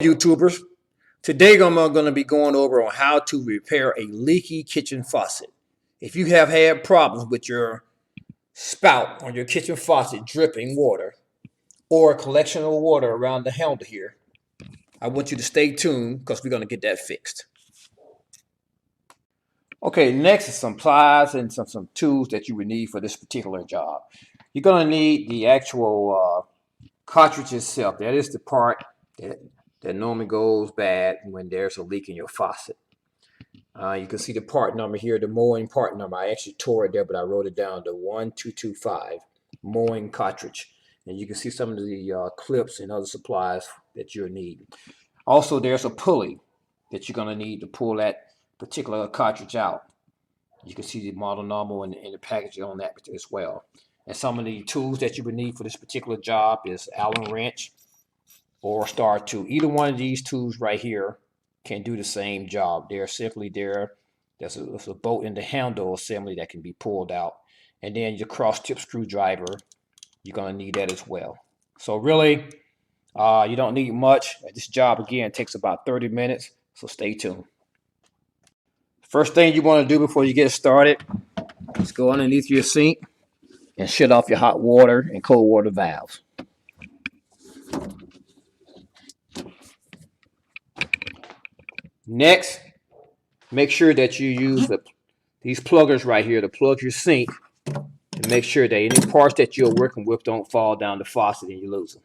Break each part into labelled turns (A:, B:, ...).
A: YouTubers. Today I'm going to be going over on how to repair a leaky kitchen faucet. If you have had problems with your spout on your kitchen faucet dripping water or a collection of water around the handle here, I want you to stay tuned because we're going to get that fixed. Okay, next is some pliers and some tools that you would need for this particular job. You're going to need the actual cartridge itself. That is the part that normally goes bad when there's a leak in your faucet. You can see the part number here, the Moen part number. I actually tore it there, but I wrote it down, the 1225 Moen cartridge. And you can see some of the clips and other supplies that you'll need. Also, there's a pulley that you're going to need to pull that particular cartridge out. You can see the model number and the packaging on that as well. And some of the tools that you would need for this particular job is Allen wrench or star tool. Either one of these tools right here can do the same job. They're simply there. There's a bolt in the handle assembly that can be pulled out. And then your cross tip screwdriver, you're going to need that as well. So really, you don't need much. This job, again, takes about 30 minutes. So stay tuned. First thing you want to do before you get started is go underneath your sink and shut off your hot water and cold water valves. Next, make sure that you use these pluggers right here to plug your sink and make sure that any parts that you're working with don't fall down the faucet and you lose them.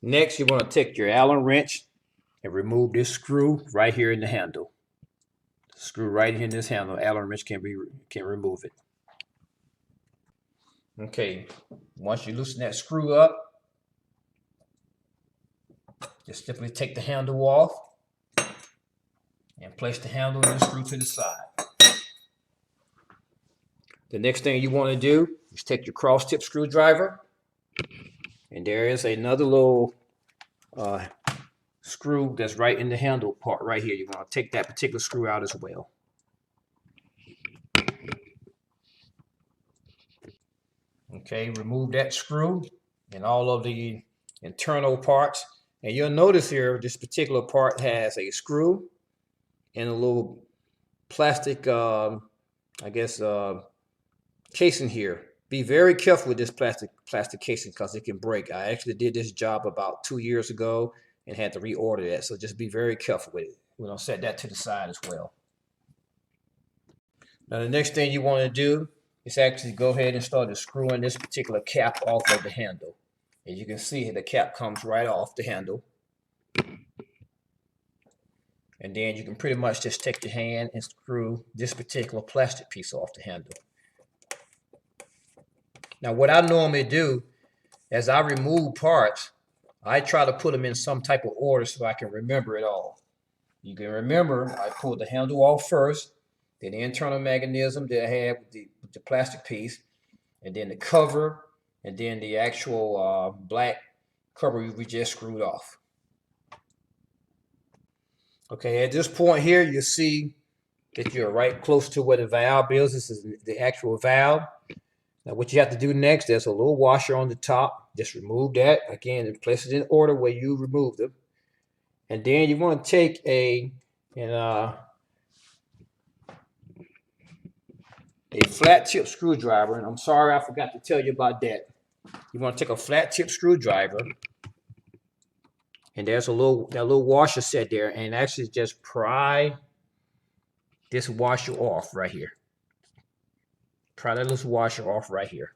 A: Next, you want to take your Allen wrench and remove this screw right here in the handle. Screw right in this handle. Allen wrench can remove it. Okay, once you loosen that screw up, just simply take the handle off and place the handle and the screw to the side. The next thing you want to do is take your cross tip screwdriver, and there is another little screw that's right in the handle part right here. You want to take that particular screw out as well. Okay, remove that screw and all of the internal parts. And you'll notice here, this particular part has a screw and a little plastic, casing here. Be very careful with this plastic casing because it can break. I actually did this job about 2 years ago and had to reorder that. So just be very careful with it. We're going to set that to the side as well. Now the next thing you want to do is actually go ahead and start screwing this particular cap off of the handle. As you can see, the cap comes right off the handle. And then you can pretty much just take your hand and screw this particular plastic piece off the handle. Now what I normally do, as I remove parts, I try to put them in some type of order so I can remember it all. You can remember, I pulled the handle off first, then the internal mechanism that I had with the plastic piece, and then the cover, and then the actual black cover we just screwed off. Okay, at this point here, you see that you're right close to where the valve is. This is the actual valve. Now what you have to do next, there's a little washer on the top. Just remove that. Again, and place it in order where you removed them. And then you want to take a flat tip screwdriver. And I'm sorry, I forgot to tell you about that. You want to take a flat tip screwdriver. And there's that little washer set there. And actually just pry this washer off right here. Pry that little washer off right here.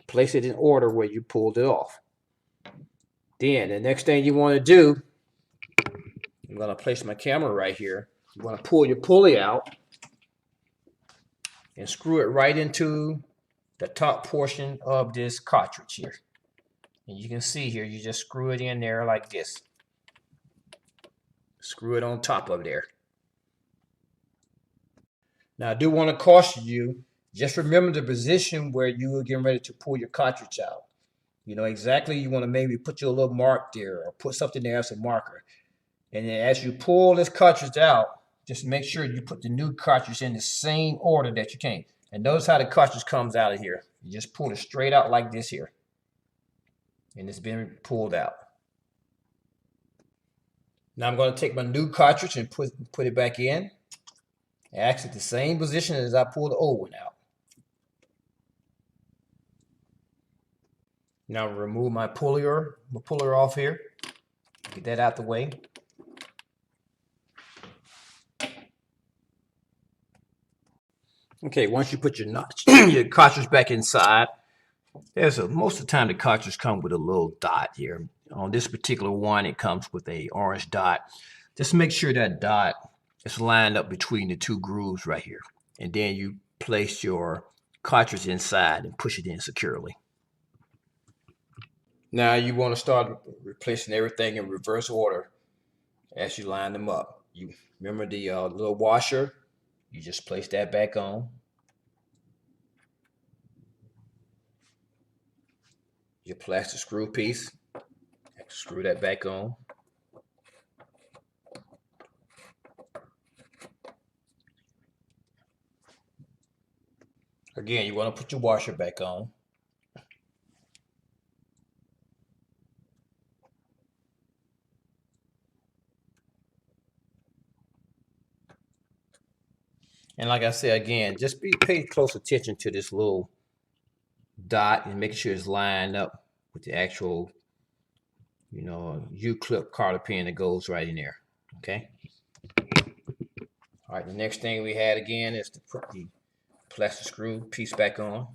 A: Place it in order where you pulled it off. Then the next thing you want to do, I'm going to place my camera right here. You want to pull your pulley out and screw it right into the top portion of this cartridge here. And you can see here, you just screw it in there like this. Screw it on top of there. Now I do want to caution you, just remember the position where you are getting ready to pull your cartridge out. You know exactly, you want to maybe put your little mark there or put something there as a marker. And then as you pull this cartridge out, just make sure you put the new cartridge in the same order that you came. And notice how the cartridge comes out of here. You just pull it straight out like this here. And it's been pulled out. Now I'm going to take my new cartridge and put it back in. Actually, the same position as I pulled the old one out. Now remove my puller off here. Get that out the way. Okay, once you put your your cartridge back inside, most of the time the cartridge comes with a little dot here. On this particular one, it comes with a orange dot. Just make sure that dot is lined up between the two grooves right here. And then you place your cartridge inside and push it in securely. Now you want to start replacing everything in reverse order as you line them up. You remember the little washer? You just place that back on. Your plastic screw piece, screw that back on. Again, you want to put your washer back on. And like I said, again, just pay close attention to this little dot and making sure it's lined up with the actual, U-clip cotter pin that goes right in there. Okay. All right. The next thing we had again is to put the plastic screw piece back on.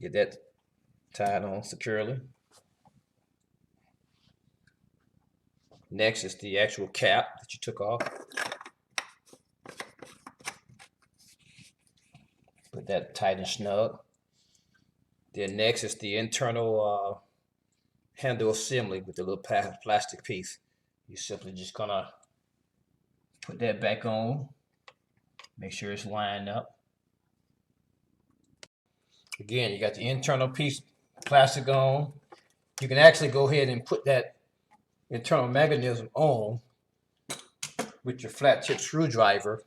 A: Get that tied on securely. Next is the actual cap that you took off. Put that tight and snug. Then next is the internal handle assembly with the little plastic piece. You're simply just gonna put that back on. Make sure it's lined up. Again, you got the internal piece plastic on. You can actually go ahead and put that internal mechanism on with your flat tip screwdriver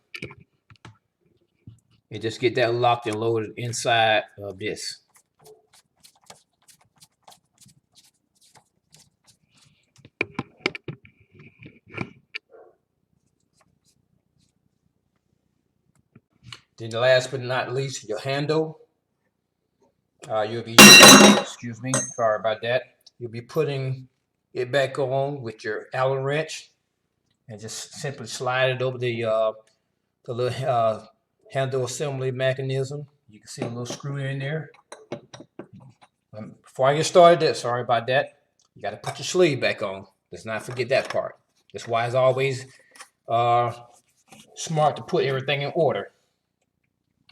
A: and just get that locked and loaded inside of this. Then the last but not least, your handle. You'll be, excuse me, sorry about that. You'll be putting it back on with your Allen wrench and just simply slide it over the little handle assembly mechanism. You can see a little screw in there. Before I get started, sorry about that. You got to put your sleeve back on. Let's not forget that part. That's why it's always smart to put everything in order.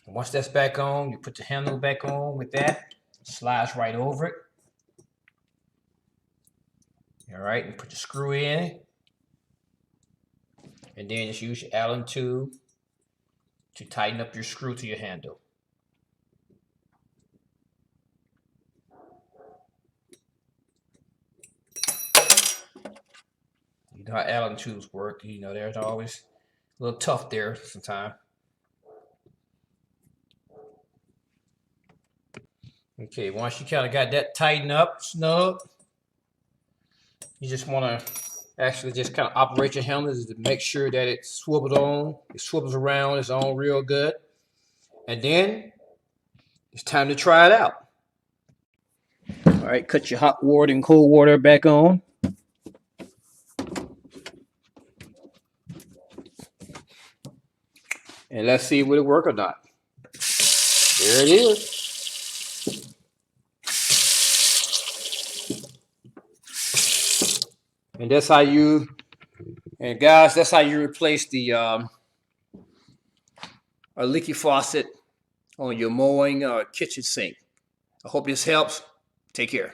A: And once that's back on, you put the handle back on with that. Slides right over it. All right, and put your screw in. And then just use your Allen tube to tighten up your screw to your handle. You know how Allen tubes work. There's always a little tough there sometimes. Okay, once you kind of got that tightened up, snug, you just want to actually just kind of operate your helmet to make sure that it swivels around, it's on real good. And then it's time to try it out. All right, cut your hot water and cold water back on. And let's see will it work or not. There it is. And that's how guys, that's how you replace the a leaky faucet on your Moen kitchen sink. I hope this helps. Take care.